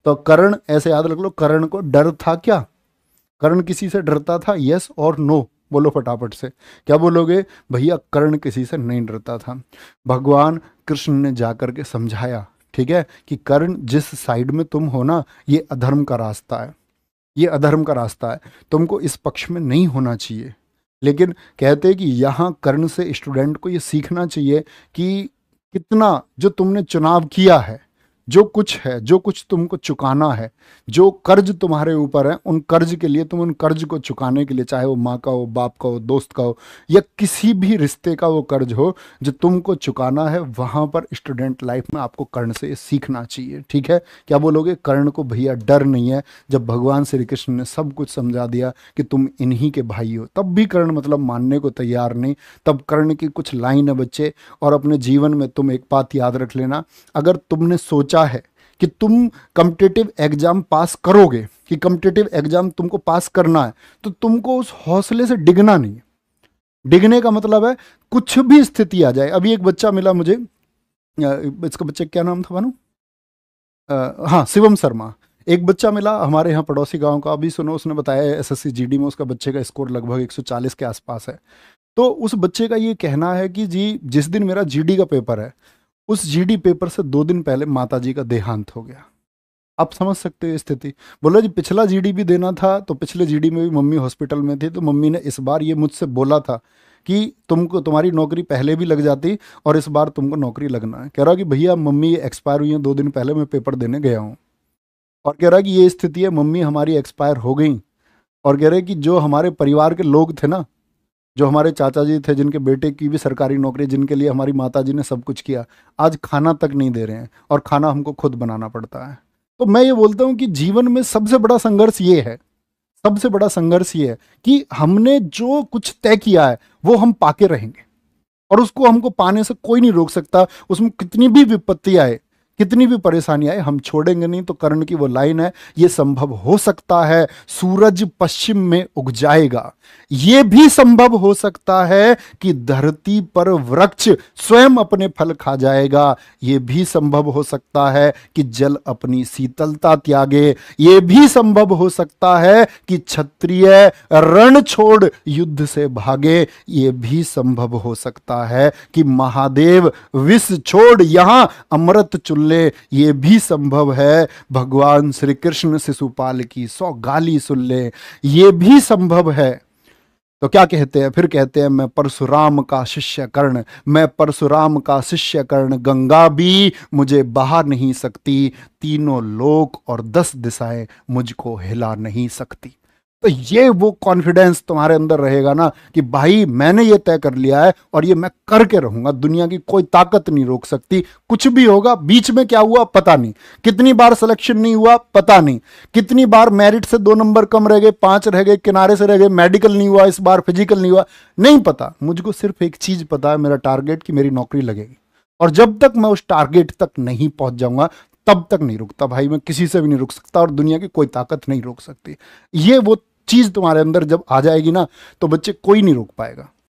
तो कर्ण ऐसे याद रख लो, कर्ण को डर था क्या? कर्ण किसी से डरता था? यस और नो बोलो फटाफट से। क्या बोलोगे? भैया कर्ण किसी से नहीं डरता था। भगवान कृष्ण ने जाकर के समझाया, ठीक है, कि कर्ण जिस साइड में तुम हो ना, ये अधर्म का रास्ता है, ये अधर्म का रास्ता है, तुमको इस पक्ष में नहीं होना चाहिए। लेकिन कहते हैं कि यहाँ कर्ण से स्टूडेंट को ये सीखना चाहिए कि कितना जो तुमने चुनाव किया है, जो कुछ है, जो कुछ तुमको चुकाना है, जो कर्ज तुम्हारे ऊपर है, उन कर्ज के लिए, तुम उन कर्ज को चुकाने के लिए, चाहे वो माँ का हो, बाप का हो, दोस्त का हो, या किसी भी रिश्ते का वो कर्ज हो जो तुमको चुकाना है, वहाँ पर स्टूडेंट लाइफ में आपको कर्ण से ये सीखना चाहिए। ठीक है, क्या बोलोगे? कर्ण को भैया डर नहीं है। जब भगवान श्री कृष्ण ने सब कुछ समझा दिया कि तुम इन्हीं के भाई हो, तब भी कर्ण मतलब मानने को तैयार नहीं। तब कर्ण की कुछ लाइन है बच्चे, और अपने जीवन में तुम एक बात याद रख लेना, अगर तुमने सोचा है कि तुम कॉम्पिटिटिव एग्जाम पास करोगे, कि कॉम्पिटिटिव एग्जाम तुमको पास करना है, तो तुमको उस हौसले से डिगना नहीं है। डिगने का मतलब है कुछ भी स्थिति आ जाए। अभी एक बच्चा मिला मुझे, इसका बच्चे क्या नाम था भानु? हाँ, शिवम शर्मा। एक बच्चा मिला हमारे यहाँ पड़ोसी गांव का, अभी सुनो, उसने बताया एसएससी जीडी में उसका बच्चे का स्कोर लगभग 140 के आसपास है। तो उस बच्चे का ये कहना है कि जी जिस दिन मेरा जीडी का पेपर है, उस जीडी पेपर से 2 दिन पहले माताजी का देहांत हो गया। आप समझ सकते हो स्थिति। बोला जी पिछला जीडी भी देना था, तो पिछले जीडी में भी मम्मी हॉस्पिटल में थी, तो मम्मी ने इस बार ये मुझसे बोला था कि तुमको तुम्हारी नौकरी पहले भी लग जाती और इस बार तुमको नौकरी लगना है। कह रहा कि भैया मम्मी ये एक्सपायर हुई है, 2 दिन पहले मैं पेपर देने गया हूँ, और कह रहा कि ये स्थिति है, मम्मी हमारी एक्सपायर हो गई। और कह रहे कि जो हमारे परिवार के लोग थे ना, जो हमारे चाचा जी थे, जिनके बेटे की भी सरकारी नौकरी, जिनके लिए हमारी माता जी ने सब कुछ किया, आज खाना तक नहीं दे रहे हैं, और खाना हमको खुद बनाना पड़ता है। तो मैं ये बोलता हूँ कि जीवन में सबसे बड़ा संघर्ष ये है, सबसे बड़ा संघर्ष ये है कि हमने जो कुछ तय किया है वो हम पाके रहेंगे, और उसको हमको पाने से कोई नहीं रोक सकता। उसमें कितनी भी विपत्ति आए, कितनी भी परेशानी आए, हम छोड़ेंगे नहीं। तो कर्ण की वो लाइन है, ये संभव हो सकता है सूरज पश्चिम में उग जाएगा, ये भी संभव हो सकता है कि धरती पर वृक्ष स्वयं अपने फल खा जाएगा, ये भी संभव हो सकता है कि जल अपनी शीतलता त्यागे, ये भी संभव हो सकता है कि क्षत्रिय रण छोड़ युद्ध से भागे, ये भी संभव हो सकता है कि महादेव विष छोड़ यहां अमृत चुन ले, ये भी संभव है भगवान श्री कृष्ण शिशुपाल की 100 गाली सुन ले, ये भी संभव है। तो क्या कहते हैं फिर? कहते हैं मैं परशुराम का शिष्य कर्ण, मैं परशुराम का शिष्य कर्ण, गंगा भी मुझे बहा नहीं सकती, तीनों लोक और 10 दिशाएं मुझको हिला नहीं सकती। तो ये वो कॉन्फिडेंस तुम्हारे अंदर रहेगा ना कि भाई मैंने ये तय कर लिया है और ये मैं करके रहूंगा, दुनिया की कोई ताकत नहीं रोक सकती। कुछ भी होगा, बीच में क्या हुआ पता नहीं, कितनी बार सिलेक्शन नहीं हुआ पता नहीं, कितनी बार मेरिट से 2 नंबर कम रह गए, 5 रह गए, किनारे से रह गए, मेडिकल नहीं हुआ इस बार, फिजिकल नहीं हुआ, नहीं पता। मुझको सिर्फ एक चीज पता है, मेरा टारगेट कि मेरी नौकरी लगेगी, और जब तक मैं उस टारगेट तक नहीं पहुंच जाऊंगा तब तक नहीं रुकता भाई। मैं किसी से भी नहीं रुक सकता और दुनिया की कोई ताकत नहीं रोक सकती। ये वो चीज तुम्हारे अंदर जब आ जाएगी ना, तो बच्चे कोई नहीं रोक पाएगा।